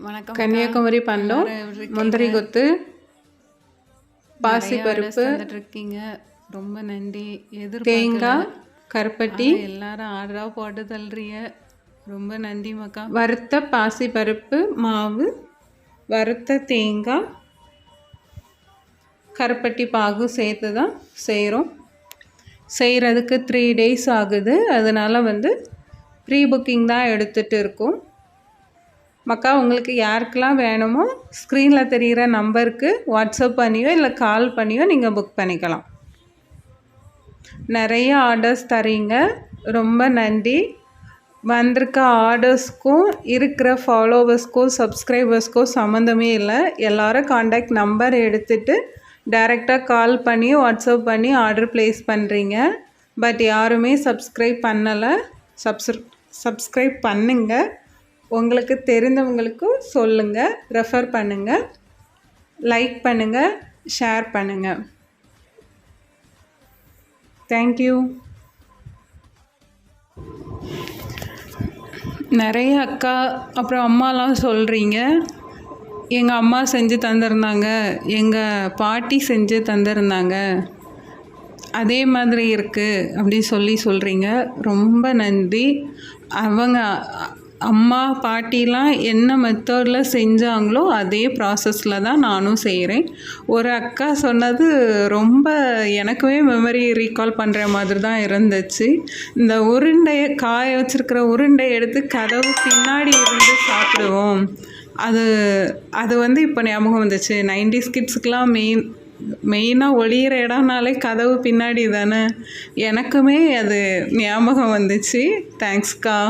வணக்கம். கன்னியாகுமரி பண்டம், முந்திரி கொத்து, பாசி பருப்பு இருக்கீங்க. ரொம்ப நன்றி. தேங்காய், கருப்பட்டி எல்லாரும் ஆர்டராக போட்டு தள்ளுறீங்க. ரொம்ப நன்றி மக்கா. வறுத்த பாசி பருப்பு மாவு, வறுத்த தேங்காய், கருப்பட்டி பாகு சேர்த்து தான் செய்கிறோம். செய்கிறதுக்கு 3 days ஆகுது. அதனால் ப்ரீ புக்கிங் தான் எடுத்துகிட்டு இருக்கோம். மக்கா, உங்களுக்கு யாருக்கெல்லாம் வேணுமோ ஸ்க்ரீனில் தெரிகிற நம்பருக்கு வாட்ஸ்அப் பண்ணியோ இல்லை கால் பண்ணியோ நீங்கள் புக் பண்ணிக்கலாம். நிறைய ஆர்டர்ஸ் தரீங்க, ரொம்ப நன்றி. வந்திருக்க ஆர்டர்ஸ்க்கும் இருக்கிற ஃபாலோவர்ஸ்க்கும் சப்ஸ்கிரைபர்ஸ்க்கும் சம்மந்தமே இல்லை. எல்லோரும் காண்டாக்ட் நம்பர் எடுத்துகிட்டு டைரெக்டாக கால் பண்ணி வாட்ஸ்அப் பண்ணி ஆர்டர் ப்ளேஸ் பண்ணுறீங்க. பட் யாருமே சப்ஸ்கிரைப் பண்ணலை. சப்ஸ்கிரைப் பண்ணுங்கள். உங்களுக்கு தெரிந்தவங்களுக்கும் சொல்லுங்கள், ரெஃபர் பண்ணுங்கள், லைக் பண்ணுங்கள், ஷேர் பண்ணுங்கள். தேங்க்யூ. நிறைய அக்கா அப்புறம் அம்மாலாம் சொல்கிறீங்க, எங்கள் அம்மா செஞ்சு தந்திருந்தாங்க, எங்கள் பாட்டி செஞ்சு தந்திருந்தாங்க, அதே மாதிரி இருக்குது அப்படி சொல்கிறீங்க. ரொம்ப நன்றி. அவங்க அம்மா பாட்டிலாம் என்ன மெத்தடில் செஞ்சாங்களோ அதே ப்ராசஸில் தான் நானும் செய்கிறேன். ஒரு அக்கா சொன்னது ரொம்ப எனக்குமே மெமரி ரீகால் பண்ணுற மாதிரி தான் இருந்துச்சு. இந்த உருண்டையை காய வச்சுருக்கிற உருண்டை எடுத்து கதவு பின்னாடி இருந்து சாப்பிடுவோம். அது இப்போ ஞாபகம் வந்துச்சு. 90s கிட்ஸுக்கெலாம் மெயினாக ஒளியிற இடம்னாலே கதவு பின்னாடி தானே. எனக்குமே அது ஞாபகம் வந்துச்சு. தேங்க்ஸ்க்கா.